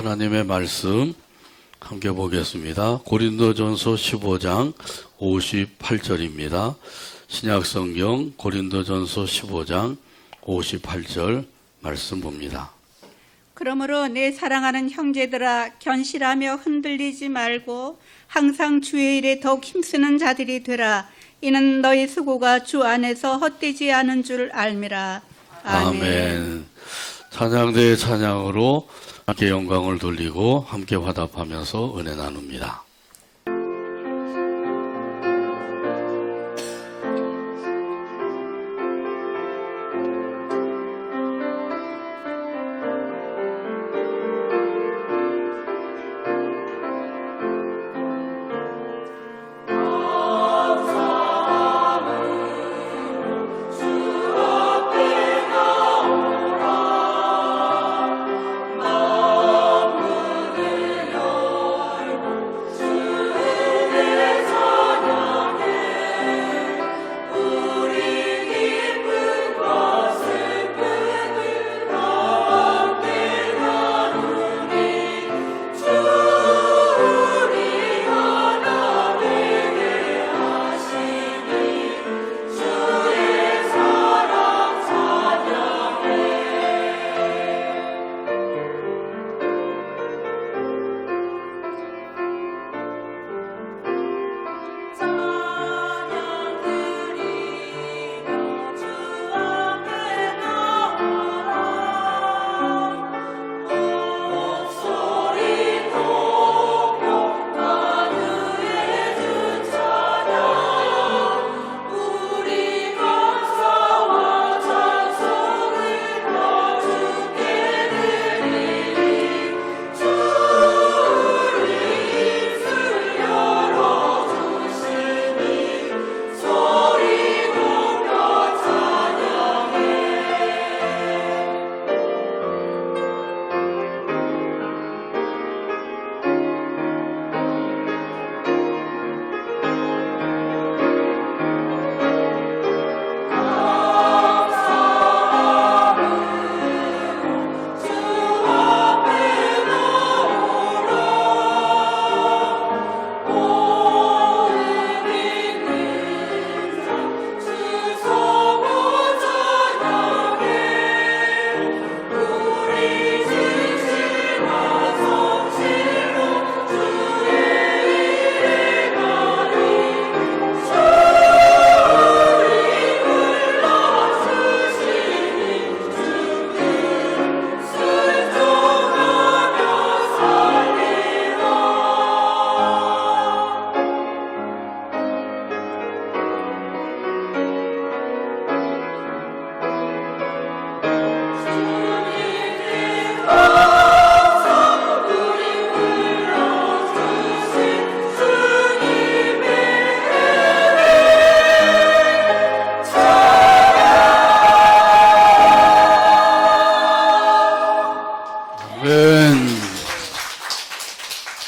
하나님의 말씀 함께 보겠습니다. 고린도전서 15장 58절입니다. 신약성경 고린도전서 15장 58절 말씀 봅니다. 그러므로 내 사랑하는 형제들아, 견실하며 흔들리지 말고 항상 주의 일에 더욱 힘쓰는 자들이 되라. 이는 너희 수고가 주 안에서 헛되지 않은 줄 알미라. 아멘. 찬양대의 찬양으로 함께 영광을 돌리고 함께 화답하면서 은혜 나눕니다.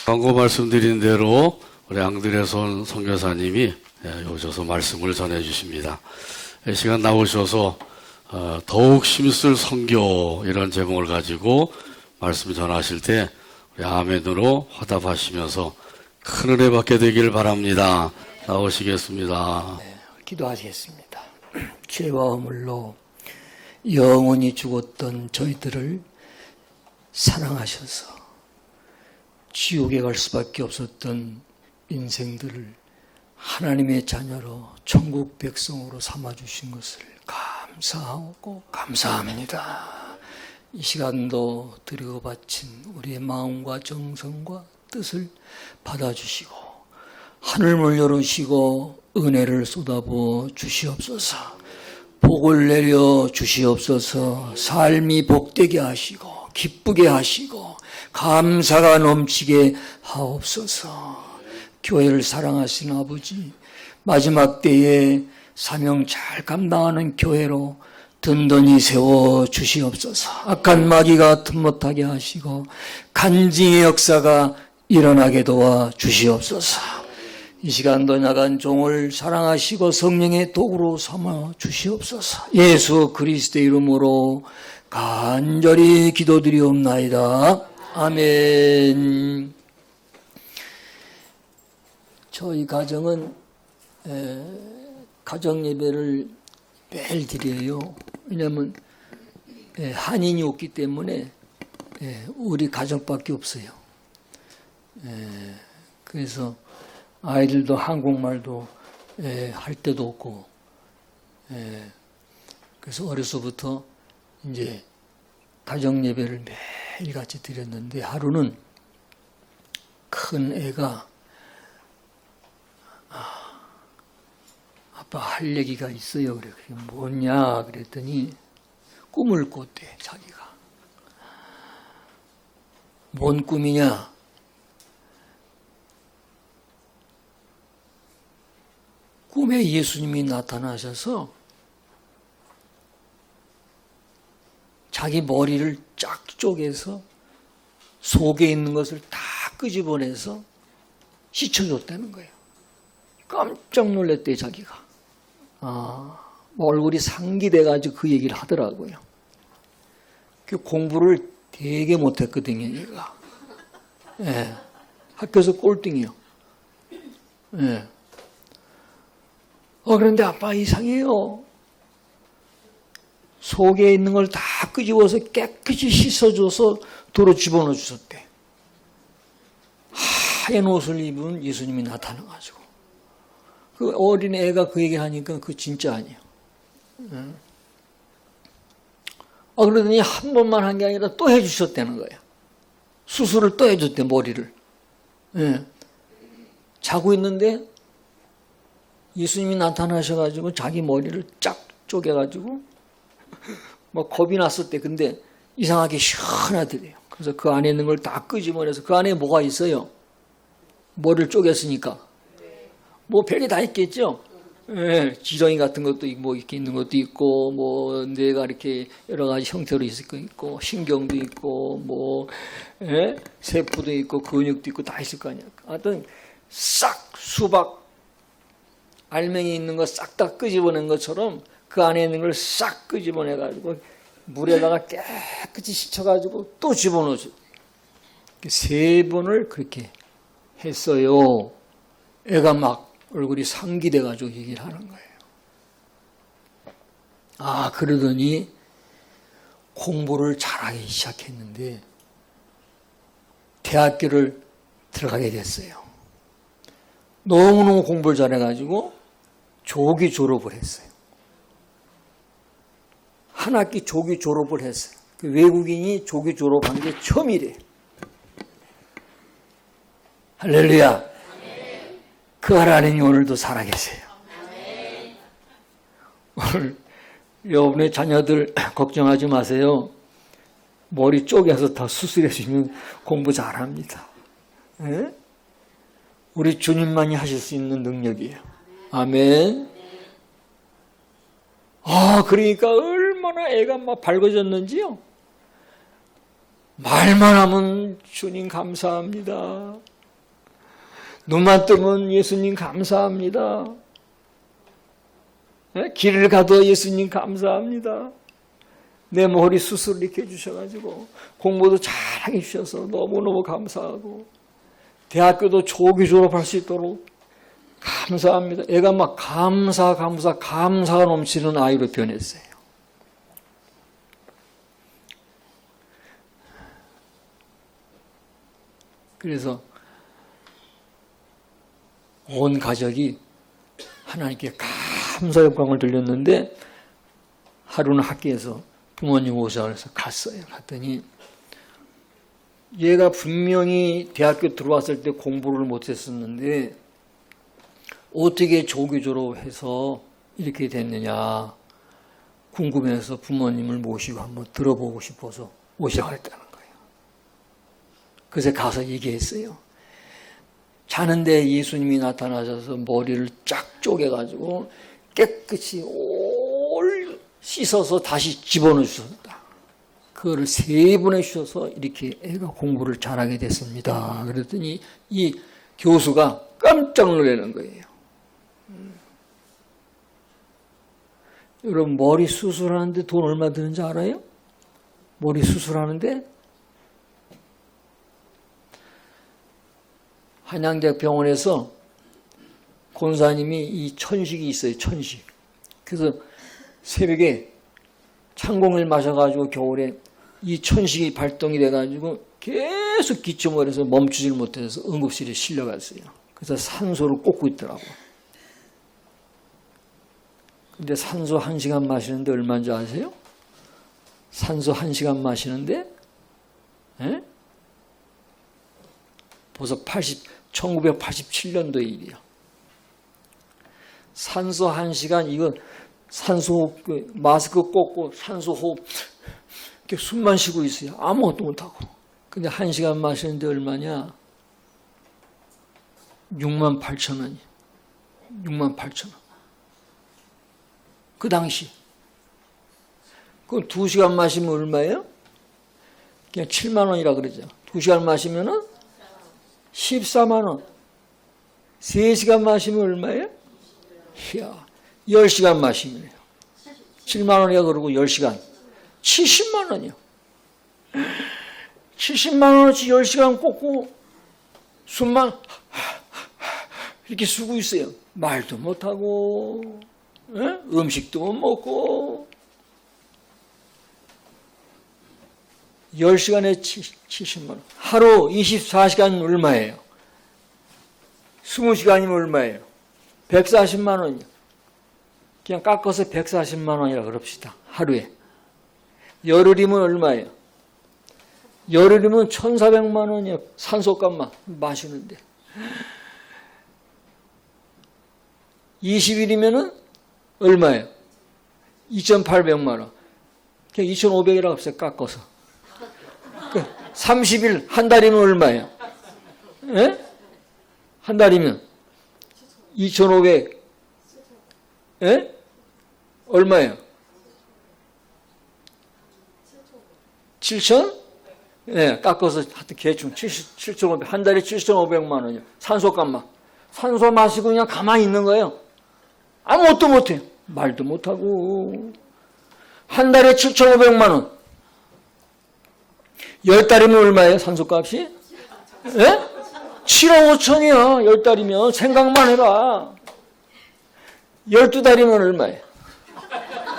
광고 말씀드린 대로 우리 앙드레손 선교사님이 오셔서 말씀을 전해주십니다. 이 시간 나오셔서 더욱 힘쓸 선교 이런 제목을 가지고 말씀 전하실 때 우리 아멘으로 화답하시면서 큰 은혜 받게 되길 바랍니다. 나오시겠습니다. 네, 기도하시겠습니다. 죄와 허물로 영원히 죽었던 저희들을 사랑하셔서 지옥에 갈 수밖에 없었던 인생들을 하나님의 자녀로 천국 백성으로 삼아주신 것을 감사하고 감사합니다. 이 시간도 드리고 바친 우리의 마음과 정성과 뜻을 받아주시고 하늘문을 열으시고 은혜를 쏟아부어 주시옵소서. 복을 내려 주시옵소서. 삶이 복되게 하시고 기쁘게 하시고 감사가 넘치게 하옵소서. 교회를 사랑하시는 아버지, 마지막 때에 사명 잘 감당하는 교회로 든든히 세워 주시옵소서. 악한 마귀가 틈 못하게 하시고 간증의 역사가 일어나게 도와 주시옵소서. 이 시간도 나간 종을 사랑하시고 성령의 도구로 삼아 주시옵소서. 예수 그리스도의 이름으로 간절히 기도드리옵나이다. 아멘. 저희 가정은 가정 예배를 매일 드려요. 왜냐하면 한인이 없기 때문에 우리 가정밖에 없어요. 그래서 아이들도 한국말도 할 때도 없고, 그래서 어려서부터 이제 가정 예배를 매일 같이 드렸는데, 하루는 큰 애가 아빠 할 얘기가 있어요. 그래. 그게 뭐냐 그랬더니 꿈을 꿨대. 자기가. 뭔 꿈이냐? 꿈에 예수님이 나타나셔서 자기 머리를 쫙 쪼개서 속에 있는 것을 다 끄집어내서 씻어줬다는 거예요. 깜짝 놀랐대, 자기가. 얼굴이 상기돼가지고 그 얘기를 하더라고요. 그 공부를 되게 못했거든요, 얘가. 학교에서 꼴등이요. 그런데 아빠 이상해요. 속에 있는 걸 다 끄집어서 깨끗이 씻어줘서 도로 집어넣어 주셨대. 하얀 옷을 입은 예수님이 나타나가지고. 그 어린 애가 그 얘기 하니까 그거 진짜 아니에요. 그러더니 한 번만 한 게 아니라 또 해주셨다는 거예요. 수술을 또 해줬대, 머리를. 자고 있는데 예수님이 나타나셔가지고 자기 머리를 쫙 쪼개가지고 막 겁이 났었대. 근데 이상하게 시원하더래요. 그래서 그 안에 있는 걸 다 끄집어내서 그 안에 뭐가 있어요? 머리를 쪼갰으니까. 뭐 별게 다 있겠죠? 지렁이 같은 것도 뭐 이렇게 있는 것도 있고, 뭐 뇌가 이렇게 여러 가지 형태로 있을 거 있고, 신경도 있고, 뭐 세포도 있고, 근육도 있고 다 있을 거 아니야. 하여튼 싹 수박 알맹이 있는 거 싹 다 끄집어낸 것처럼 그 안에 있는 걸 싹 끄집어내가지고 물에다가 깨끗이 씻어가지고 또 집어넣어줘. 3번을 그렇게 했어요. 애가 막 얼굴이 상기돼가지고 얘기를 하는 거예요. 그러더니 공부를 잘하기 시작했는데 대학교를 들어가게 됐어요. 너무너무 공부를 잘해가지고 조기 졸업을 했어요. 한 학기 조기 졸업을 했어요. 그 외국인이 조기 졸업한 게 처음이래. 할렐루야. 그 하나님이 오늘도 살아계세요. 오늘 여러분의 자녀들 걱정하지 마세요. 머리 쪼개서 다 수술해 주면 공부 잘합니다. 우리 주님만이 하실 수 있는 능력이에요. 아멘. 그러니까 얼마나 애가 막 밝아졌는지요. 말만 하면 주님 감사합니다. 눈만 뜨면 예수님 감사합니다. 길을 가도 예수님 감사합니다. 내 머리 수술 이렇게 해주셔가지고 공부도 잘하게 해주셔서 너무너무 감사하고 대학교도 조기 졸업할 수 있도록 감사합니다. 애가 막 감사가 넘치는 아이로 변했어요. 그래서 온 가족이 하나님께 감사 영광을 돌렸는데 하루는 학교에서 부모님 오자고 해서 갔어요. 갔더니 얘가 분명히 대학교 들어왔을 때 공부를 못했었는데 어떻게 조기 졸업해서 이렇게 됐느냐 궁금해서 부모님을 모시고 한번 들어보고 싶어서 오자고 했다는 거예요. 그래서 가서 얘기했어요. 자는데 예수님이 나타나셔서 머리를 쫙 쪼개가지고 깨끗이 올 씻어서 다시 집어넣어 주셨다. 그거를 3번 해주셔서 이렇게 애가 공부를 잘하게 됐습니다. 그랬더니 이 교수가 깜짝 놀라는 거예요. 여러분 머리 수술하는데 돈 얼마 드는지 알아요? 머리 수술하는데 한양대 병원에서 권사님이 이 천식이 있어요. 천식. 그래서 새벽에 찬공을 마셔가지고 겨울에 이 천식이 발동이 돼가지고 계속 기침을 해서 멈추질 못해서 응급실에 실려갔어요. 그래서 산소를 꽂고 있더라고. 근데 산소 1시간 마시는데 얼마인 줄 아세요? 산소 1시간 마시는데 벌써 1987년도 일이에요. 산소 1시간, 이거 산소 마스크 꽂고 산소 호흡 이렇게 숨만 쉬고 있어요. 아무것도 못하고. 근데 1시간 마시는데 얼마냐? 68,000원이에요. 68,000원. 그 당시. 그럼 2시간 마시면 얼마예요? 그냥 7만 원이라 그러죠. 2시간 마시면은 14만 원. 3시간 마시면 얼마예요? 이야, 10시간 마시면요. 7만 원이야 그러고 10시간. 70만 원이요. 70만 원어치 10시간 꽂고 숨만 이렇게 쉬고 있어요. 말도 못하고 음식도 못 먹고 10시간에 70만 원. 하루 24시간 얼마예요? 20시간이면 얼마예요? 140만 원이요. 그냥 깎아서 140만 원이라 그럽시다. 하루에. 열흘이면 얼마예요? 열흘이면 1,400만 원이요. 산소값만 마시는데. 20일이면은 얼마예요? 2,800만 원. 그냥 2,500이라고 합시다. 깎아서. 30일, 한 달이면 얼마예요? 예? 한 달이면 2,500. 예? 얼마예요? 7,000? 예, 깎아서 하여튼 대충 7,500. 한 달에 7,500만 원이요. 산소값만. 산소 마시고 그냥 가만히 있는 거예요. 아무것도 못해요. 말도 못하고. 한 달에 7,500만 원. 10달이면 얼마예요? 산소값이? 예? 7억 5천이요. 10달이면. 생각만 해봐. 12달이면 얼마예요?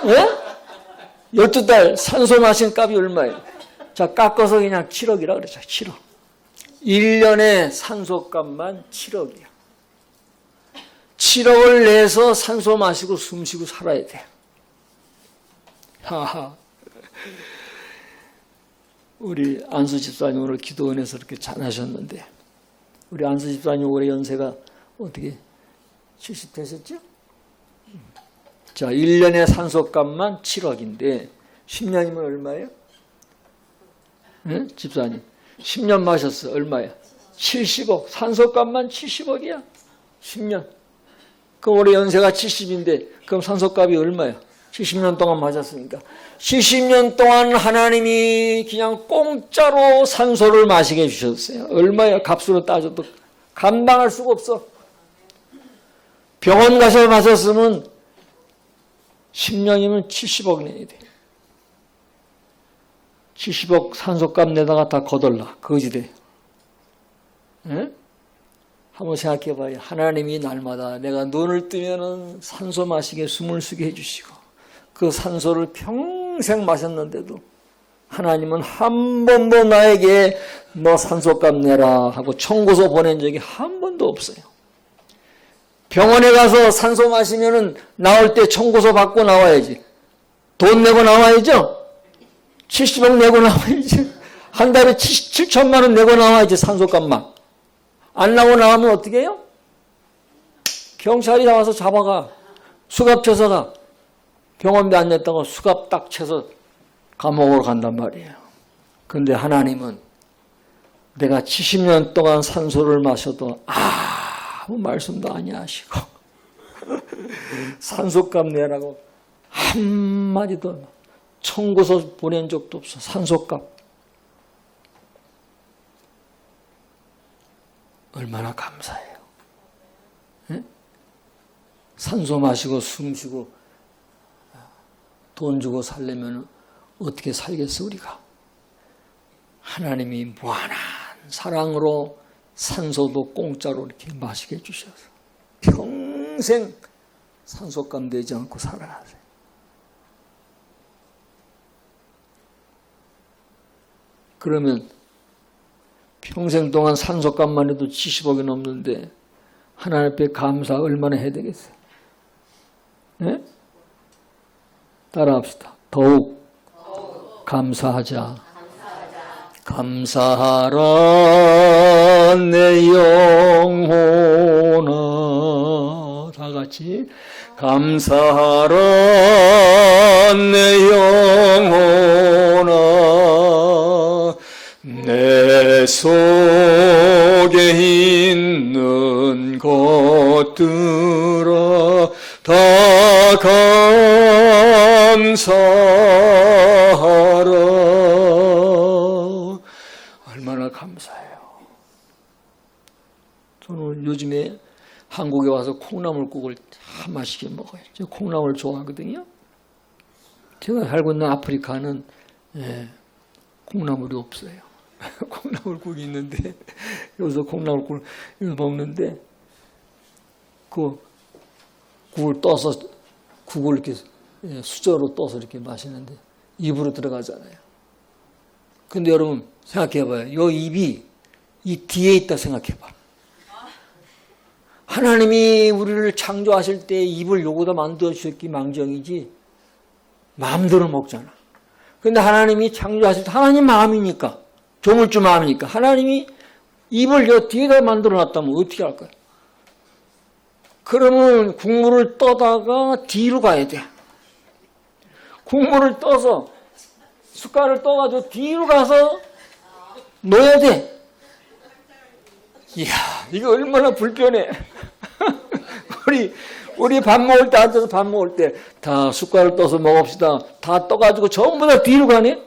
예? 12달 산소 마신 값이 얼마예요? 자, 깎아서 그냥 7억이라 그러죠. 7억. 1년에 산소값만 7억이에요. 7억을 내서 산소 마시고 숨 쉬고 살아야 돼요. 하하. 우리 안수 집사님 오늘 기도원에서 이렇게 잘하셨는데, 우리 안수 집사님 올해 연세가 어떻게 70 되셨죠? 자, 1년에 산소값만 7억인데 10년이면 얼마예요? 네? 집사님 10년 마셨어. 얼마야? 70억. 산소값만 70억이야. 10년. 그럼 올해 연세가 70인데 그럼 산소값이 얼마야? 70년 동안 맞았으니까 70년 동안 하나님이 그냥 공짜로 산소를 마시게 해주셨어요. 얼마야? 값으로 따져도 감당할 수가 없어. 병원 가서 마셨으면 10년이면 70억 내야 돼. 70억 산소값 내다가 다 거덜나. 거지돼. 예? 한번 생각해 봐요. 하나님이 날마다 내가 눈을 뜨면은 산소 마시게 숨을 쉬게 해주시고 그 산소를 평생 마셨는데도 하나님은 한 번도 나에게 너 산소값 내라 하고 청구서 보낸 적이 한 번도 없어요. 병원에 가서 산소 마시면은 나올 때 청구서 받고 나와야지. 돈 내고 나와야죠. 70억 내고 나와야지. 한 달에 7천만 원 내고 나와야지 산소값만. 안 나오고 나오면 어떻게 해요? 경찰이 나와서 잡아가. 수갑 쳐서 가. 병원비 안 냈다고 수갑 딱 쳐서 감옥으로 간단 말이에요. 그런데 하나님은 내가 70년 동안 산소를 마셔도 아무 말씀도 안 하시고 산소값 내라고 한마디도 청구서 보낸 적도 없어. 산소값. 얼마나 감사해요. 네? 산소 마시고 숨 쉬고 돈 주고 살려면 어떻게 살겠어 우리가. 하나님이 무한한 사랑으로 산소도 공짜로 이렇게 마시게 해주셔서 평생 산소감 내지 않고 살아가세요. 그러면 평생 동안 산소값만 해도 70억이 넘는데 하나님 앞에 감사 얼마나 해야 되겠어요? 네? 따라합시다. 더욱 감사하자. 감사하라 내 영혼아. 다 같이 감사하라 내 영혼아. 내 속에 있는 것들아 다 감사하라. 얼마나 감사해요. 저는 요즘에 한국에 와서 콩나물국을 참 맛있게 먹어요. 제가 콩나물 좋아하거든요. 제가 살고 있는 아프리카는 콩나물이 없어요. 콩나물국이 있는데 여기서 콩나물국을 먹는데 그 국을 떠서 국을 이렇게 수저로 떠서 이렇게 마시는데 입으로 들어가잖아요. 근데 여러분 생각해봐요. 요 입이 이 뒤에 있다 생각해봐. 하나님이 우리를 창조하실 때 입을 요거다 만들어 주셨기 망정이지 마음대로 먹잖아. 근데 하나님이 창조하실 때 하나님 마음이니까 조물주 마음이니까 하나님이 입을 요 뒤에다 만들어 놨다면 어떻게 할까요? 그러면 국물을 떠다가 뒤로 가야 돼. 국물을 떠서 숟갈을 떠가지고 뒤로 가서 넣어야 돼. 이야, 이거 얼마나 불편해. 우리 밥 먹을 때 앉아서 밥 먹을 때 다 숟갈을 떠서 먹읍시다. 다 떠가지고 전부 다 뒤로 가네.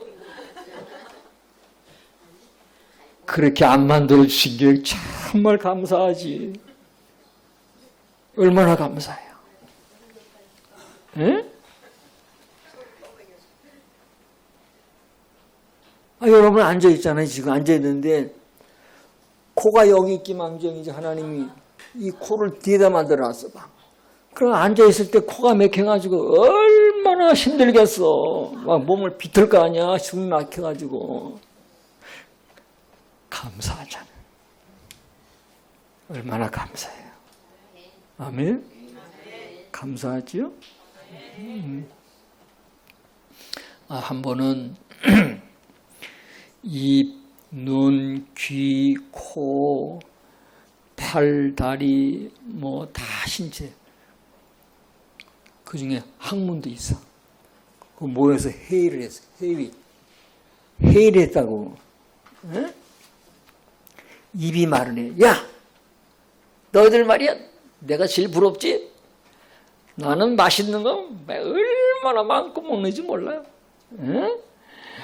그렇게 안 만들어 주신 게 정말 감사하지. 얼마나 감사해요. 에? 여러분 앉아있잖아요. 지금 앉아있는데 코가 여기 있기 망정이지 하나님이 이 코를 뒤에다 만들어놨어 봐. 그럼 앉아있을 때 코가 막혀가지고 얼마나 힘들겠어. 막 몸을 비틀 거 아니야. 숨이 막혀가지고. 감사하잖아. 얼마나 감사해요. 아멘? 감사하지요? 한 번은 입, 눈, 귀, 코, 팔, 다리, 뭐 다 신체. 그 중에 학문도 있어. 그 모여서 회의를 했어. 회의를 했다고. 에? 입이 말을 해. 야! 너희들 말이야. 내가 제일 부럽지? 나는 맛있는 거 얼마나 많고 먹는지 몰라요. 에?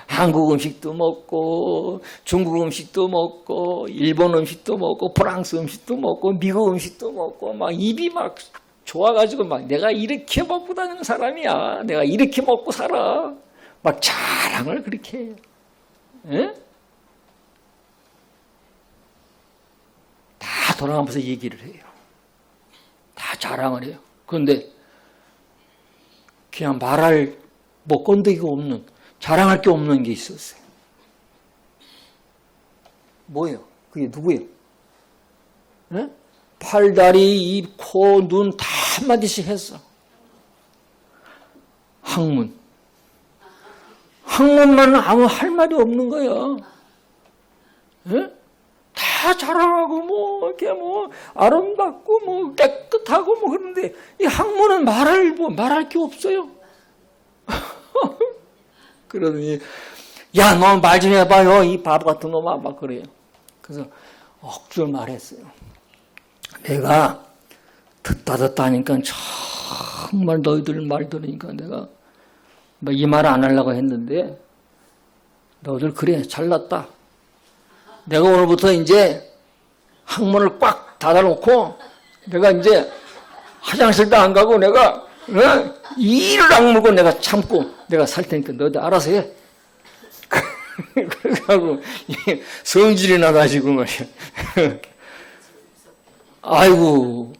한국 음식도 먹고 중국 음식도 먹고 일본 음식도 먹고 프랑스 음식도 먹고 미국 음식도 먹고 막 입이 막 좋아가지고 막 내가 이렇게 먹고 다니는 사람이야. 내가 이렇게 먹고 살아. 막 자랑을 그렇게 해요. 에? 다 돌아가면서 얘기를 해요. 다 자랑을 해요. 그런데 그냥 말할 뭐 건더기가 없는 자랑할 게 없는 게 있었어요. 뭐예요? 그게 누구예요? 에? 팔, 다리, 입, 코, 눈 다 한마디씩 했어. 학문. 학문만은 아무 할 말이 없는 거야. 에? 다 자랑하고 뭐 이렇게 뭐 아름답고 뭐 깨끗하고 뭐 그런데 이 학문은 말할 게 없어요. 그러더니 야, 너 말 좀 해봐요. 이 바보 같은 놈아 막 그래요. 그래서 억지로 말했어요. 내가 듣다 하니까 정말 너희들 말 들으니까 내가 이 말 안 하려고 했는데 너희들 그래 잘났다. 내가 오늘부터 이제 학문을 꽉 닫아놓고 내가 이제 화장실도 안 가고 내가 이를 악물고 내가 참고 내가 살 테니까 너희들 알아서 해. 그래가지고 성질이 나가지고 말이야. 아이고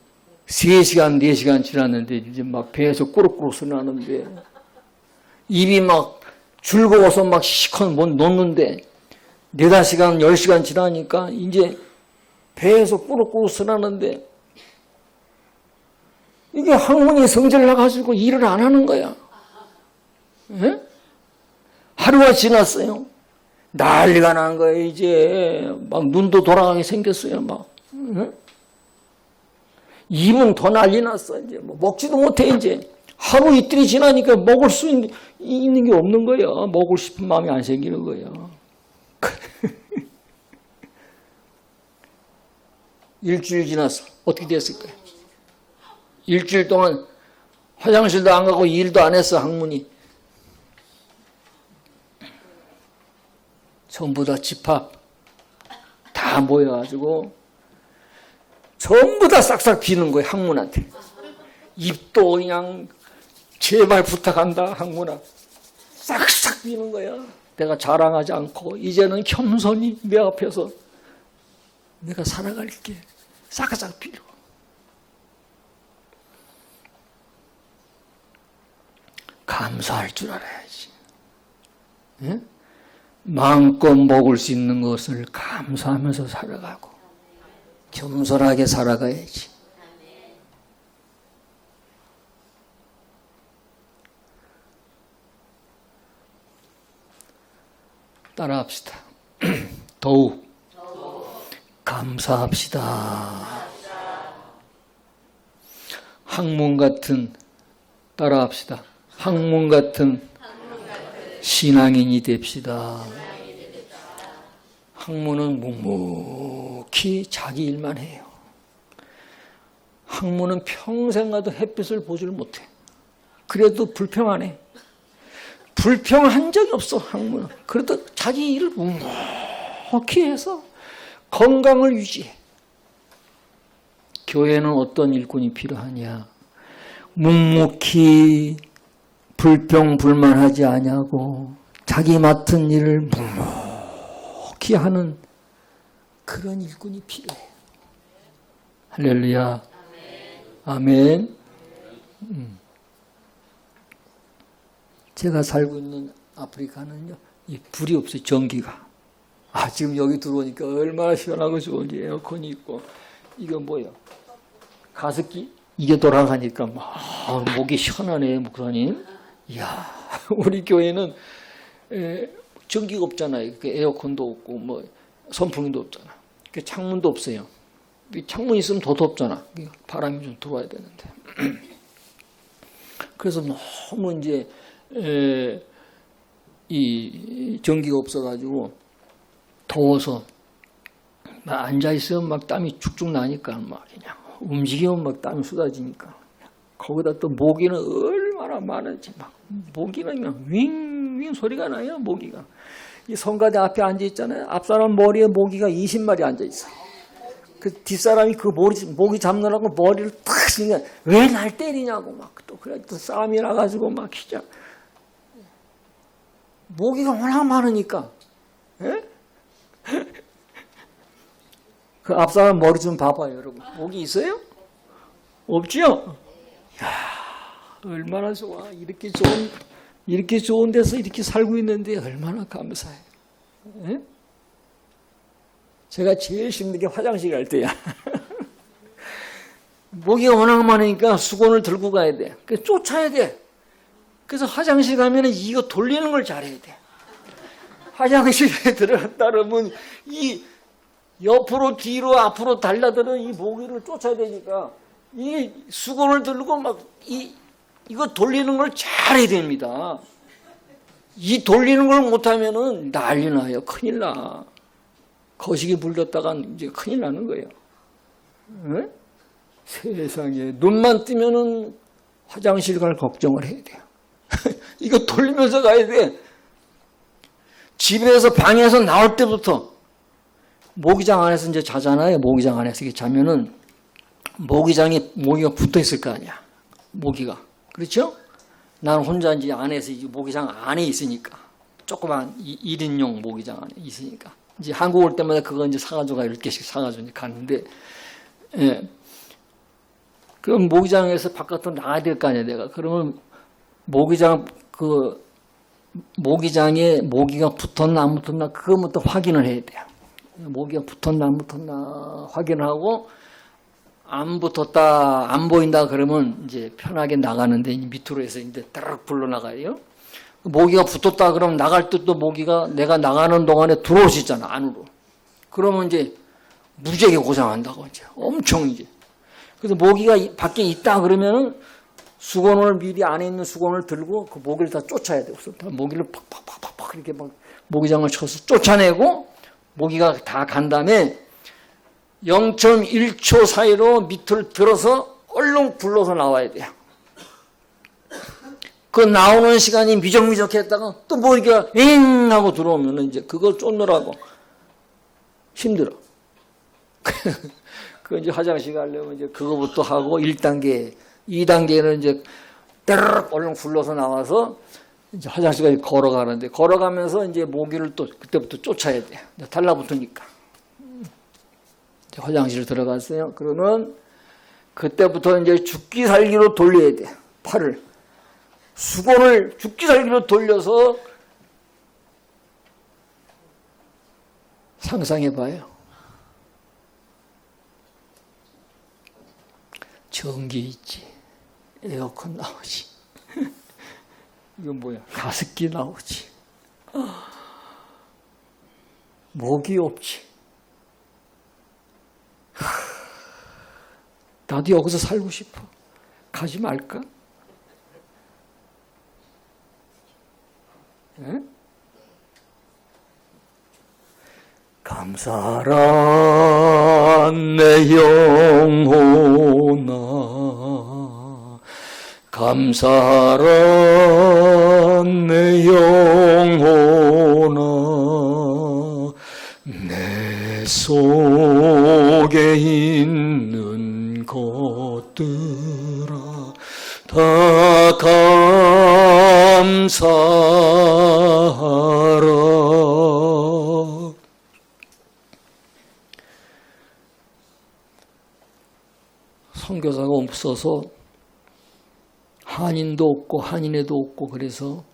3시간 4시간 지났는데 이제 막 배에서 꾸룩꾸룩 소리 나는데 입이 막 즐거워서 막 시커 못 놓는데 4-5시간 10시간 지나니까 이제 배에서 꾸룩꾸룩 소리 나는데 이게 학문이 성질 나가지고 일을 안 하는 거야. 예? 하루가 지났어요. 난리가 난 거예요. 이제 막 눈도 돌아가게 생겼어요. 막 예? 입은 더 난리 났어. 이제 뭐 먹지도 못해. 이제 하루 이틀이 지나니까 먹을 수 있는 게 없는 거예요. 먹고 싶은 마음이 안 생기는 거예요. 일주일 지났어. 어떻게 됐을까요? 일주일 동안 화장실도 안 가고 일도 안 했어. 학문이. 전부 다 집합 다 모여가지고 전부 다 싹싹 비는 거예요. 학문한테. 입도 그냥 제발 부탁한다. 학문아. 싹싹 비는 거야. 내가 자랑하지 않고 이제는 겸손히 내 앞에서 내가 살아갈게. 싹싹 빌어. 감사할 줄 알아야지. 예? 마음껏 먹을 수 있는 것을 감사하면서 살아가고 겸손하게 살아가야지. 따라합시다. 더욱 감사합시다. 학문 같은 따라합시다. 학문 같은 신앙인이 됩시다. 학문은 묵묵히 자기 일만 해요. 학문은 평생 가도 햇빛을 보질 못해. 그래도 불평하네. 불평한 적이 없어. 학문은. 그래도 자기 일을 묵묵히 해서 건강을 유지해. 교회는 어떤 일꾼이 필요하냐? 묵묵히 불평불만하지 아니하고 자기 맡은 일을 묵묵히 하는 그런 일꾼이 필요해. 할렐루야. 아멘. 제가 살고 있는 아프리카는요, 이 불이 없어요. 전기가. 지금 여기 들어오니까 얼마나 시원하고 좋은지 에어컨이 있고. 이거 뭐예요? 가습기? 이게 돌아가니까 막 목이 시원하네, 목사님. 이야, 우리 교회는 전기가 없잖아요. 에어컨도 없고 뭐 선풍기도 없잖아. 창문도 없어요. 창문 있으면 더 덥잖아. 바람이 좀 들어와야 되는데. 그래서 너무 이제 이 전기가 없어가지고 더워서 막 앉아 있으면 막 땀이 축축 나니까 막 그냥 움직이면 막 땀이 쏟아지니까 거기다 또 모기는 얼마나 많은지 막 모기는 그냥 윙윙 소리가 나요. 모기가 이 성가대 앞에 앉아 있잖아요. 앞사람 머리에 모기가 20마리 앉아 있어. 그 뒷사람이 그 모기 잡느라고 머리를 탁 쓰니까 왜 날 때리냐고 막 또 그래 또 싸움이 나가지고 막 진짜 모기가 워낙 많으니까. 예? 그 앞사람 머리 좀 봐봐요, 여러분. 모기 있어요? 없죠? 이야, 얼마나 좋아. 이렇게 좋은 데서 이렇게 살고 있는데 얼마나 감사해요. 예? 제가 제일 힘든 게 화장실 갈 때야. 모기가 워낙 많으니까 수건을 들고 가야 돼. 그래서 쫓아야 돼. 그래서 화장실 가면 이거 돌리는 걸 잘해야 돼. 화장실에 들어갔다 그러면 이 옆으로 뒤로 앞으로 달라드는 이 모기를 쫓아야 되니까 이 수건을 들고 막 이거 돌리는 걸 잘해야 됩니다. 이 돌리는 걸 못하면은 난리 나요. 큰일 나. 거시기 불렸다가 이제 큰일 나는 거예요. 네? 세상에 눈만 뜨면은 화장실 갈 걱정을 해야 돼요. 이거 돌리면서 가야 돼. 집에서 방에서 나올 때부터 모기장 안에서 이제 자잖아요. 모기장 안에서 이렇게 자면은 모기장에 모기가 붙어 있을 거 아니야. 모기가. 그렇죠? 나는 혼자 이제 안에서 이제 모기장 안에 있으니까. 조그만 1인용 모기장 안에 있으니까. 이제 한국 올 때마다 그거 이제 사가지고 10개씩 사가지고 이제 갔는데, 예. 그럼 모기장에서 바깥으로 나가야 될 거 아니야, 내가. 그러면 모기장에 모기가 붙었나 안 붙었나 그거부터 확인을 해야 돼요. 모기가 붙었나 안 붙었나 확인하고 안 붙었다 안 보인다 그러면 이제 편하게 나가는데 밑으로 해서 이제 따르륵 불러 나가요. 모기가 붙었다 그러면 나갈 때 또 모기가 내가 나가는 동안에 들어오시잖아 안으로. 그러면 이제 무지하게 고생한다고 이제 엄청 이제. 그래서 모기가 밖에 있다 그러면은 수건을 미리 안에 있는 수건을 들고 그 모기를 다 쫓아야 돼. 모기를 팍팍팍팍 이렇게 막 모기장을 쳐서 쫓아내고 모기가 다 간 다음에 0.1초 사이로 밑을 들어서 얼른 굴러서 나와야 돼요. 그 나오는 시간이 미적미적했다가 또 모기가 엥 하고 들어오면 이제 그걸 쫓느라고 힘들어. 그 이제 화장실 가려면 이제 그거부터 하고 1단계, 2단계는 이제 따르륵 얼른 굴러서 나와서 이제 화장실까지 걸어가는데 걸어가면서 이제 모기를 또 그때부터 쫓아야 돼. 달라붙으니까. 화장실 들어갔어요. 그러면 그때부터 이제 죽기 살기로 돌려야 돼. 팔을. 수건을 죽기 살기로 돌려서 상상해 봐요. 전기 있지. 에어컨 나오지. 이건 뭐야? 가습기 나오지. 모기 없지. 나도 여기서 살고 싶어. 가지 말까? 에? 감사라 내 영혼아 감사라 내 영혼아 내 속에 있는 것들아 다 감사하라. 선교사가 없어서 한인도 없고 한인회도 없고 그래서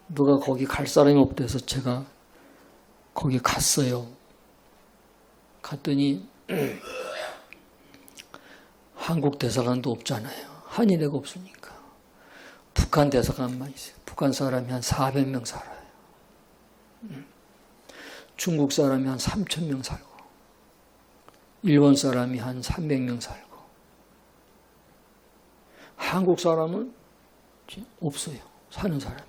누가 거기 갈 사람이 없대서 제가 거기 갔어요. 갔더니 한국 대사관도 없잖아요. 한인회가 없으니까. 북한 대사관만 있어요. 북한 사람이 한 400명 살아요. 중국 사람이 한 3,000명 살고 일본 사람이 한 300명 살고 한국 사람은 없어요. 사는 사람이.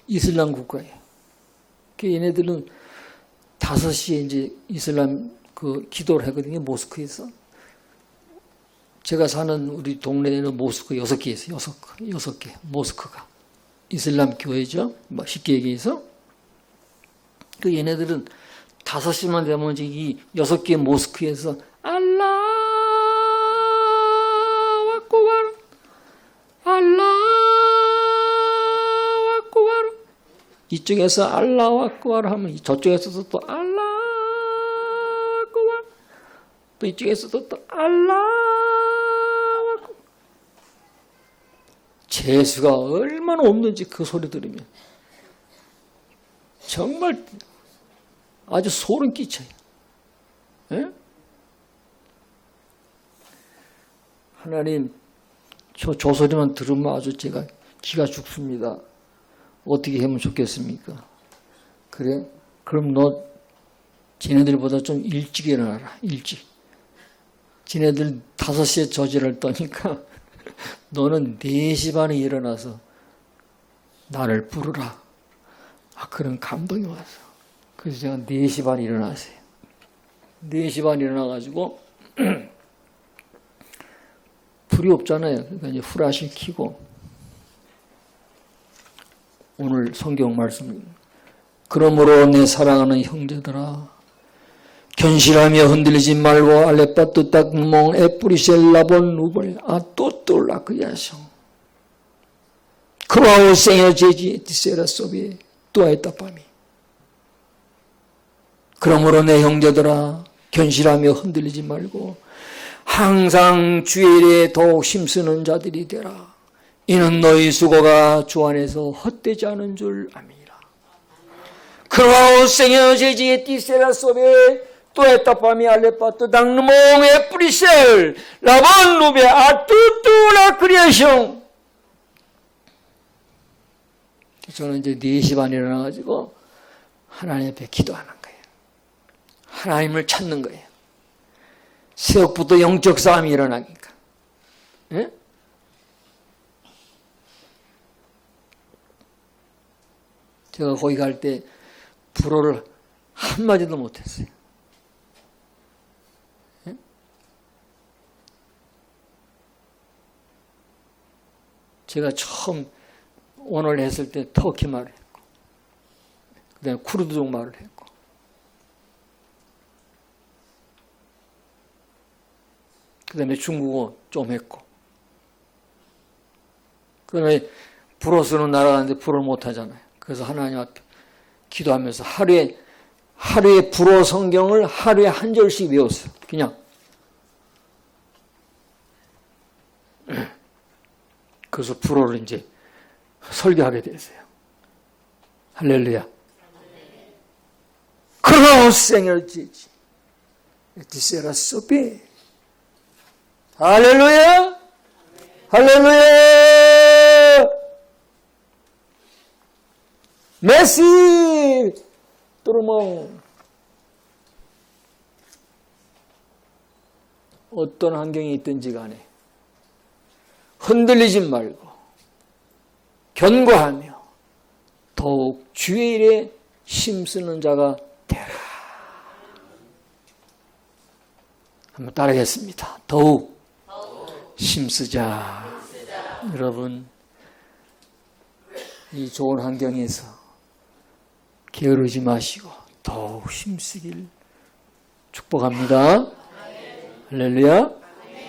이슬람 국가예요. 얘네들은 5시에 이제 이슬람 그 기도를 하거든요. 모스크에서. 제가 사는 우리 동네에는 모스크 6개 있어요. 6개. 모스크가. 이슬람 교회죠. 뭐 쉽게 얘기해서. 그 얘네들은 5시만 되면 이 6개 모스크에서 알라후 아쿠바르 알라후 아쿠바르 이쪽에서 알라후 아쿠바르 하면 저쪽에서도 또 알라후 아쿠바르 또 이쪽에서도 또 알라후 아쿠바르 재수가 얼마나 없는지 그 소리 들으면 정말 아주 소름 끼쳐요. 예? 하나님, 저 소리만 들으면 아주 제가 기가 죽습니다. 어떻게 하면 좋겠습니까? 그래? 그럼 너 쟤네들보다 좀 일찍 일어나라. 일찍. 쟤네들 5시에 저지를 떠니까 너는 4시 반에 일어나서 나를 부르라. 그런 감동이 왔어. 그래서 제가 4시 반에 일어났어요. 4시 반에 일어나가지고 불이 없잖아요. 그러니까 이제 후라시를 켜고 오늘 성경 말씀 그러므로 내 사랑하는 형제들아 견실하며 흔들리지 말고 알레빠뚜 딱몽 에뿌리셀라본 누벌 아또똘라 그야성 크라우 생여 제지 디세라 소비에 또아했다밤이 그러므로 내 형제들아 견실하며 흔들리지 말고 항상 주의 일에 더욱 힘쓰는 자들이 되라. 이는 너희 수고가 주 안에서 헛되지 않은 줄 압니다. 그러하오 생여 제지에 띠세라 소베 또 에타파미 알레파토 당르몽에 뿌리셀 라본 루베 아뚜뚜라 크리에숑. 저는 이제 4시 반에 일어나가지고 하나님 앞에 기도하는 거예요. 하나님을 찾는 거예요. 새벽부터 영적 싸움이 일어나니까. 예? 제가 거기 갈 때 불어를 한마디도 못했어요. 예? 제가 처음 오늘 했을 때 터키 말을 했고, 그 다음에 쿠르드족 말을 했고, 그 다음에 중국어 좀 했고, 그 다음에 불어서는 날아가는데 불어를 못하잖아요. 그래서 하나님 앞에 기도하면서 하루에 불어 성경을 하루에 한 절씩 외웠어요. 그냥. 그래서 불어를 이제 설교하게 됐어요. 할렐루야. 그러나 생일지지 디세라 소비. 할렐루야. 할렐루야. 메시 뚜르몽. 어떤 환경이 있든지 간에 흔들리지 말고 견고하며 더욱 주의 일에 힘쓰는 자가 되라. 한번 따라하겠습니다. 더욱 힘쓰자. 여러분, 이 좋은 환경에서 게으르지 마시고 더욱 힘쓰길 축복합니다. 할렐루야.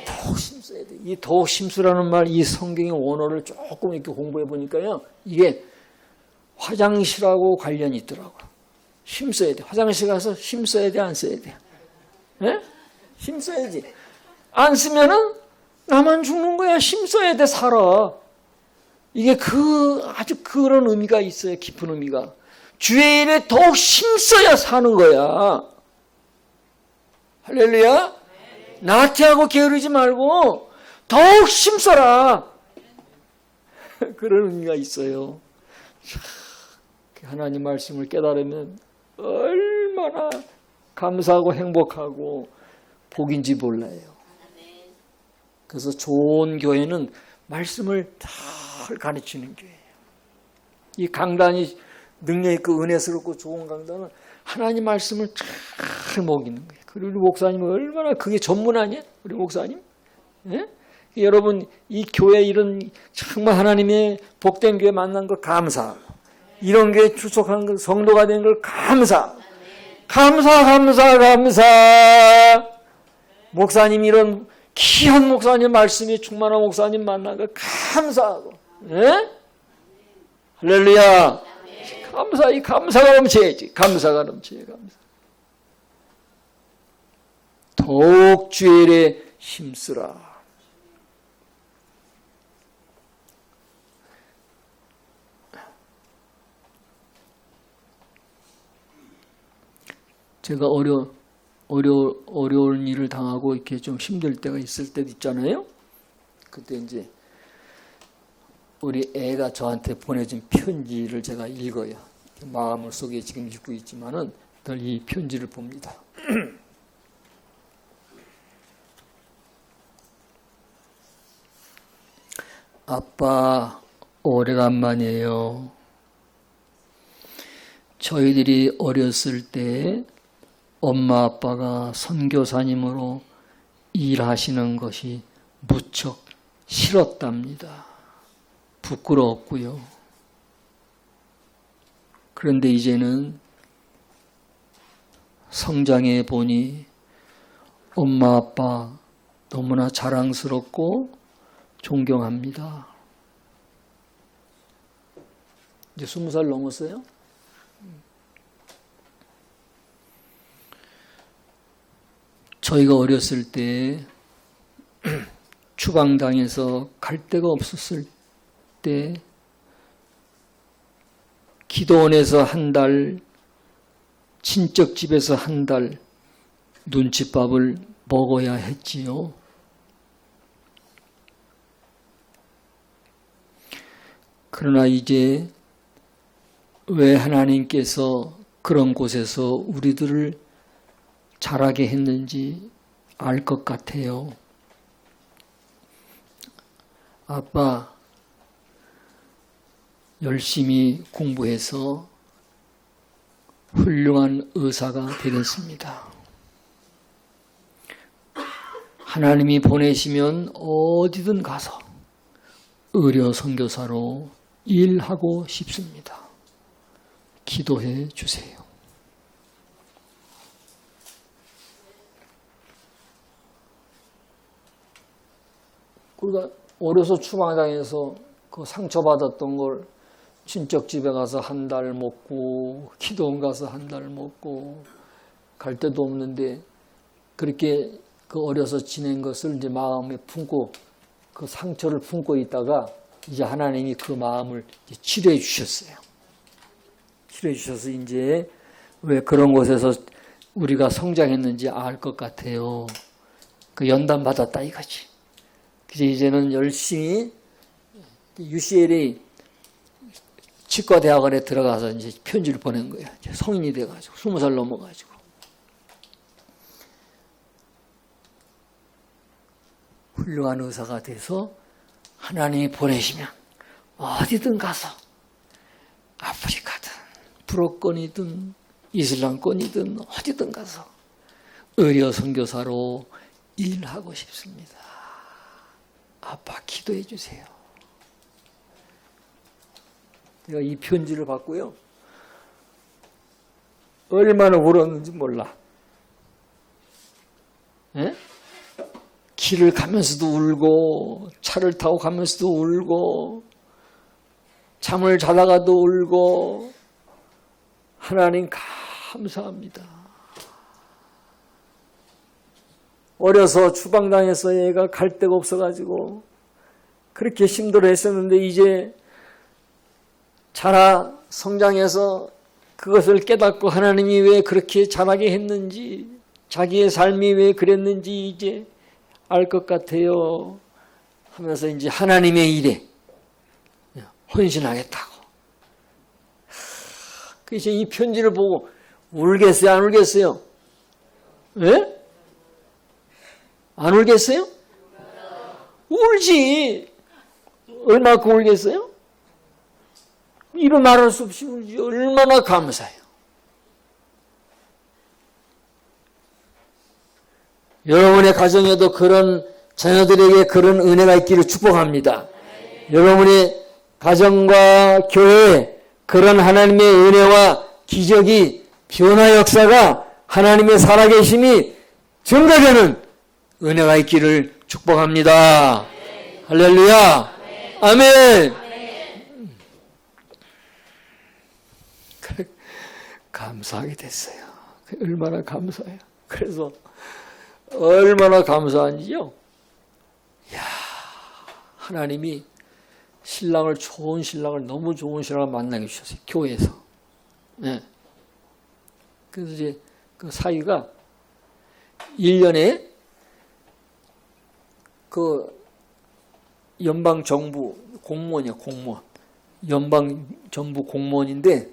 더욱 힘써야 돼. 이 더욱 힘쓰라는 말, 이 성경의 원어를 조금 이렇게 공부해 보니까요, 이게 화장실하고 관련이 있더라고요. 힘써야 돼. 화장실 가서 힘써야 돼, 안 써야 돼? 네? 힘써야지. 안 쓰면은 나만 죽는 거야. 힘써야 돼, 살아. 이게 아주 그런 의미가 있어요. 깊은 의미가. 주의 일에 더욱 힘써야 사는 거야. 할렐루야. 나태하고 게으르지 말고 더욱 힘써라. 그런 의미가 있어요. 하나님 말씀을 깨달으면 얼마나 감사하고 행복하고 복인지 몰라요. 그래서 좋은 교회는 말씀을 잘 가르치는 교회예요. 이 강단이 능력 있고 은혜스럽고 좋은 강단은 하나님 말씀을 잘 먹이는 거예요. 그리고 우리 목사님은 얼마나 그게 전문 아니에요? 우리 목사님? 예? 여러분, 이 교회 이런 정말 하나님의 복된 교회 만난 걸 감사하고, 이런 교회 출석한 걸, 성도가 된 걸 감사. 목사님 이런 귀한 목사님 말씀이 충만한 목사님 만난 걸 감사하고, 예? 할렐루야. 감사가 넘쳐야지. 감사가 넘쳐야 감사. 더욱 주의 일에 힘쓰라. 제가 어려운 일을 당하고 이렇게 좀 힘들 때가 있을 때도 있잖아요. 그때 이제 우리 애가 저한테 보내준 편지를 제가 읽어요. 마음을 속에 지금 읽고 있지만은 늘 이 편지를 봅니다. 아빠, 오래간만이에요. 저희들이 어렸을 때 엄마 아빠가 선교사님으로 일하시는 것이 무척 싫었답니다. 부끄러웠고요. 그런데 이제는 성장해 보니 엄마 아빠 너무나 자랑스럽고 존경합니다. 이제 20살 넘었어요? 저희가 어렸을 때 추방당해서 갈 데가 없었을 때 기도원에서 한 달, 친척 집에서 한 달 눈칫밥을 먹어야 했지요. 그러나 이제 왜 하나님께서 그런 곳에서 우리들을 자라게 했는지 알 것 같아요. 아빠, 열심히 공부해서 훌륭한 의사가 되겠습니다. 하나님이 보내시면 어디든 가서 의료 선교사로 일하고 싶습니다. 기도해 주세요. 우리가 어려서 추방당해서 그 상처받았던 걸 친척 집에 가서 한 달 먹고 기도원 가서 한 달 먹고 갈 데도 없는데 그렇게 그 어려서 지낸 것을 이제 마음에 품고 그 상처를 품고 있다가 이제 하나님이 그 마음을 이제 치료해 주셨어요. 치료해 주셔서 이제 왜 그런 곳에서 우리가 성장했는지 알 것 같아요. 그 연단 받았다 이거지. 그래서 이제는 열심히 UCLA 치과대학원에 들어가서 이제 편지를 보낸 거예요. 이제 성인이 돼가지고 20살 넘어가지고 훌륭한 의사가 돼서 하나님이 보내시면 어디든 가서 아프리카든 불어권이든 이슬람권이든 어디든 가서 의료 선교사로 일하고 싶습니다. 아빠 기도해 주세요. 제가 이 편지를 받고요. 얼마나 울었는지 몰라. 에? 길을 가면서도 울고 차를 타고 가면서도 울고 잠을 자다가도 울고 하나님 감사합니다. 어려서 추방당해서 얘가 갈 데가 없어가지고 그렇게 힘들어했었는데 이제 자라 성장해서 그것을 깨닫고 하나님이 왜 그렇게 자라게 했는지 자기의 삶이 왜 그랬는지 이제 알 것 같아요 하면서 이제 하나님의 일에 헌신하겠다고. 그래서 이 편지를 보고 울겠어요? 안 울겠어요? 예? 안 울겠어요? 울지. 얼마큼 울겠어요? 이루 말할 수 없이 울지. 얼마나 감사해요. 여러분의 가정에도 그런 자녀들에게 그런 은혜가 있기를 축복합니다. 여러분의 가정과 교회에 그런 하나님의 은혜와 기적이 변화 역사가 하나님의 살아계심이 증가되는 은혜가 있기를 축복합니다. 할렐루야. 아멘. 그래, 감사하게 됐어요. 얼마나 감사해요. 그래서 얼마나 감사한지요. 이야, 하나님이 신랑을 좋은 신랑을 너무 좋은 신랑을 만나게 주셨어요. 교회에서. 네. 그래서 이제 그 사위가 1년에 그 연방정부 공무원이야, 공무원. 연방정부 공무원인데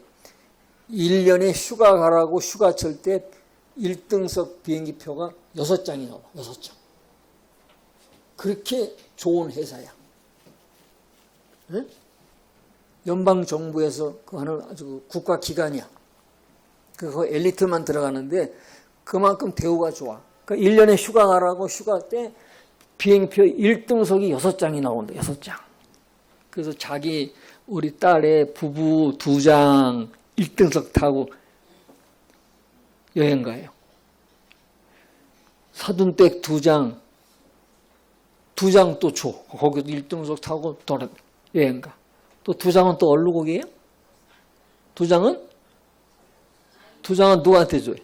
1년에 휴가 가라고 휴가철 때 1등석 비행기표가 6장이 나와. 6장. 그렇게 좋은 회사야. 네? 연방정부에서 그 하는 아주 국가기관이야. 그거 엘리트만 들어가는데 그만큼 대우가 좋아. 그러니까 1년에 휴가 가라고 휴가 때 비행표 1등석이 6장이 나온다. 6장. 그래서 자기 우리 딸의 부부 2장 1등석 타고 여행 가요. 사돈댁 2장 또 줘. 거기도 1등석 타고 돌아 여행 가. 또 2장은 또 어디로 가게요? 2장은 누구한테 줘요?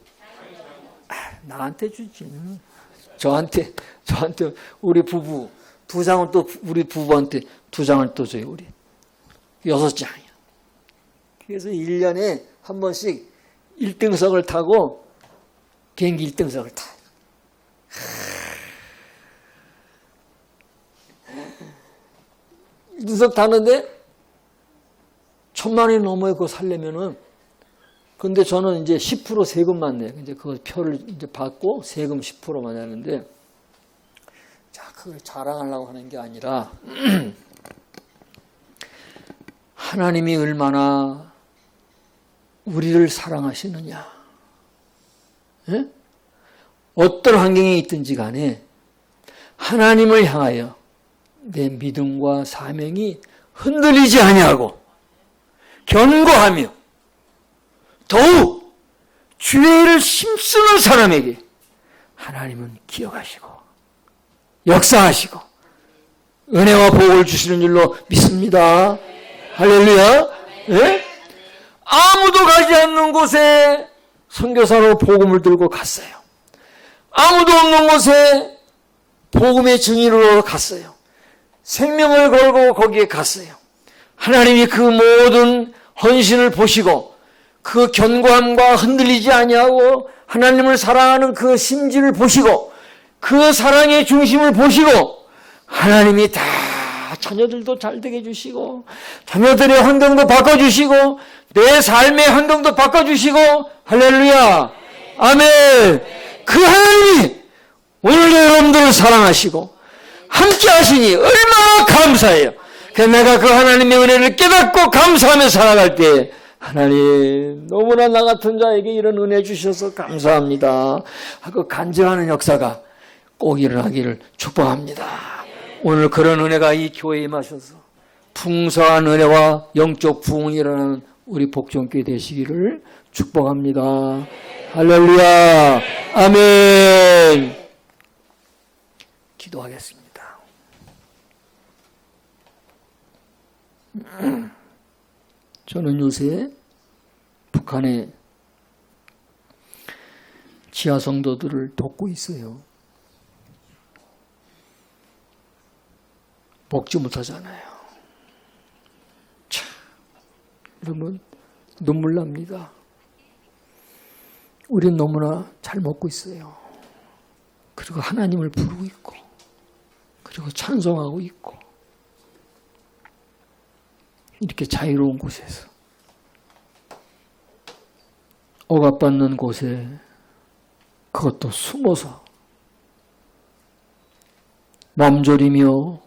나한테 주지. 저한테 우리 부부 2장은 또 우리 부부한테 2장을 또 줘요. 우리 6장이요. 그래서 1년에 한 번씩 1등석을 타고 비행기 1등석을 타요. 일등석 타는데 1,000만 원이 넘어요. 그거 살려면은. 근데 저는 이제 10% 세금만 내요. 이제 그 표를 이제 받고 세금 10%만 내는데, 자, 그걸 자랑하려고 하는 게 아니라, 하나님이 얼마나 우리를 사랑하시느냐. 예? 어떤 환경에 있든지 간에 하나님을 향하여 내 믿음과 사명이 흔들리지 아니하고 견고하며 더욱 주의 일을 힘쓰는 사람에게 하나님은 기억하시고 역사하시고 은혜와 복을 주시는 줄로 믿습니다. 할렐루야. 예? 아무도 가지 않는 곳에 선교사로 복음을 들고 갔어요. 아무도 없는 곳에 복음의 증인으로 갔어요. 생명을 걸고 거기에 갔어요. 하나님이 그 모든 헌신을 보시고 그 견고함과 흔들리지 아니하고 하나님을 사랑하는 그 심지를 보시고 그 사랑의 중심을 보시고 하나님이 다 자녀들도 잘 되게 해주시고 자녀들의 환경도 바꿔주시고 내 삶의 환경도 바꿔주시고 할렐루야 아멘. 그 하나님이 오늘 여러분들을 사랑하시고 함께 하시니 얼마나 감사해요. 내가 그 하나님의 은혜를 깨닫고 감사하며 살아갈 때 하나님 너무나 나 같은 자에게 이런 은혜 주셔서 감사합니다 하고 간증하는 역사가 꼭 일어나기를 축복합니다. 오늘 그런 은혜가 이 교회에 임하셔서 풍성한 은혜와 영적 부흥이 일어나는 우리 복종교회 되시기를 축복합니다. 할렐루야 아멘. 기도하겠습니다. 저는 요새 북한의 지하 성도들을 돕고 있어요. 먹지 못하잖아요. 참, 여러분 눈물 납니다. 우린 너무나 잘 먹고 있어요. 그리고 하나님을 부르고 있고 그리고 찬송하고 있고 이렇게 자유로운 곳에서 억압받는 곳에 그것도 숨어서 맘졸이며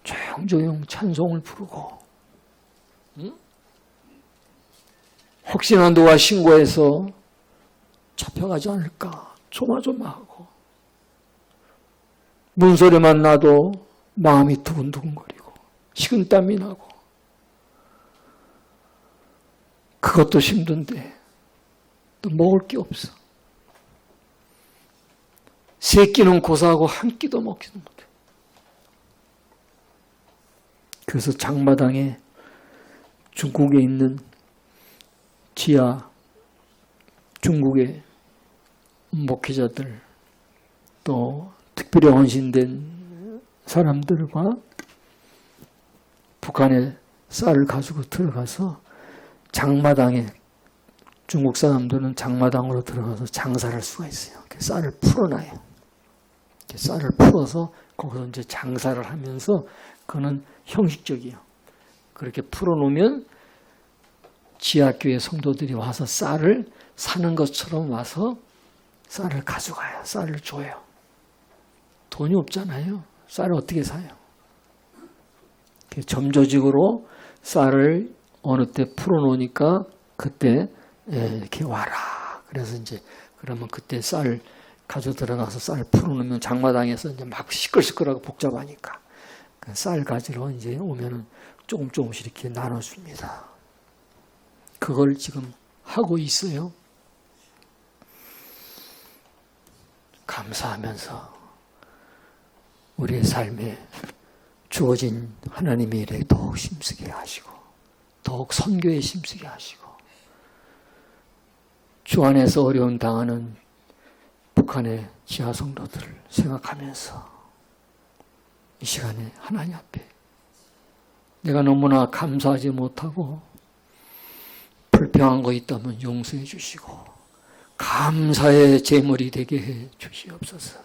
조용조용 찬송을 부르고 혹시나 누가 신고해서 잡혀가지 않을까 조마조마하고 문소리만 나도 마음이 두근두근거리고 식은땀이 나고 그것도 힘든데 또 먹을 게 없어. 세 끼는 고사하고 한 끼도 먹지도 못해. 그래서 장마당에 중국에 있는 지하 중국의 목회자들 또 특별히 헌신된 사람들과 북한에 쌀을 가지고 들어가서 장마당에 중국 사람들은 장마당으로 들어가서 장사를 할 수가 있어요. 쌀을 풀어놔요. 쌀을 풀어서 거기서 이제 장사를 하면서 그거는 형식적이에요. 그렇게 풀어놓으면 지하교회 성도들이 와서 쌀을 사는 것처럼 와서 쌀을 가져가요. 쌀을 줘요. 돈이 없잖아요. 쌀을 어떻게 사요? 점조직으로 쌀을 어느 때 풀어놓으니까 그때 이렇게 와라. 그래서 이제 그러면 그때 쌀 가져 들어가서 쌀 풀어놓으면 장마당에서 이제 막 시끌시끌하고 복잡하니까 쌀 가지러 이제 오면은 조금씩 이렇게 나눠줍니다. 그걸 지금 하고 있어요. 감사하면서 우리의 삶에 주어진 하나님의 일에 더욱 힘쓰게 하시고 더욱 선교에 힘쓰게 하시고 주 안에서 어려움 당하는 북한의 지하 성도들을 생각하면서 이 시간에 하나님 앞에 내가 너무나 감사하지 못하고 불평한 거 있다면 용서해 주시고 감사의 제물이 되게 해 주시옵소서.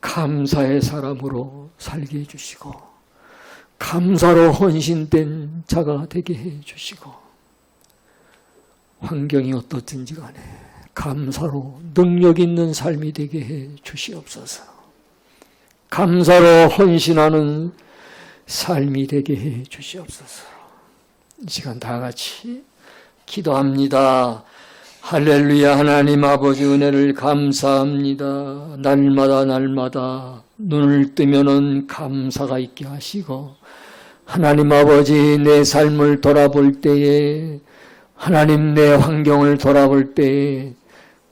감사의 사람으로 살게 해 주시고 감사로 헌신된 자가 되게 해 주시고 환경이 어떻든지 간에 감사로 능력 있는 삶이 되게 해 주시옵소서. 감사로 헌신하는 삶이 되게 해 주시옵소서. 이 시간 다 같이 기도합니다. 할렐루야. 하나님 아버지 은혜를 감사합니다. 날마다 눈을 뜨면은 감사가 있게 하시고 하나님 아버지 내 삶을 돌아볼 때에 하나님 내 환경을 돌아볼 때에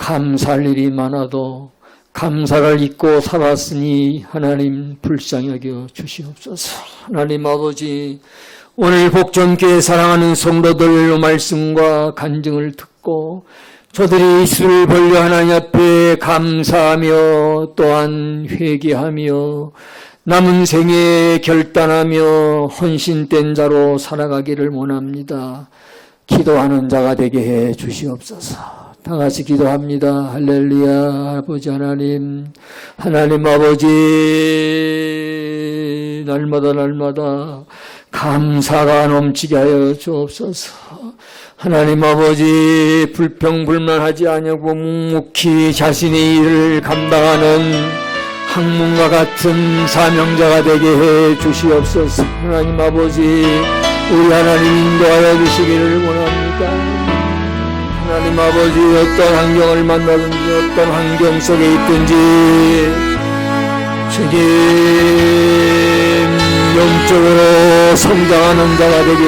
감사할 일이 많아도 감사를 잊고 살았으니 하나님 불쌍히 여겨 주시옵소서. 하나님 아버지 오늘 복전교회 사랑하는 성도들 말씀과 간증을 듣고 저들이 입술을 벌려 하나님 앞에 감사하며 또한 회개하며 남은 생에 결단하며 헌신된 자로 살아가기를 원합니다. 기도하는 자가 되게 해 주시옵소서. 다 같이 기도합니다. 할렐루야. 아버지 하나님, 하나님 아버지 날마다 감사가 넘치게 하여 주옵소서. 하나님 아버지 불평불만하지 아니하고 묵묵히 자신의 일을 감당하는 학문과 같은 사명자가 되게 해 주시옵소서. 하나님 아버지 우리 하나님 인도하여 주시기를 원합니다. 하나님 아버지 어떤 환경을 만나든지 어떤 환경 속에 있든지 주님 영적으로 성장하는 자가 되게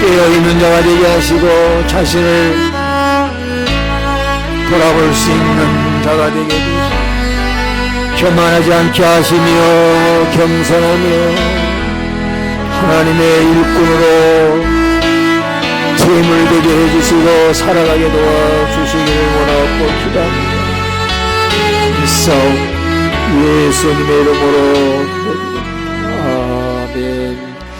깨어있는 자가 되게 하시고 자신을 돌아볼 수 있는 자가 되게 하시고 교만하지 않게 하시며 겸손하며 하나님의 일꾼으로 재물 되게 해주시고 살아가게 도와주시기를 원하고 기도합니다. 이 싸움 예수님의 이름으로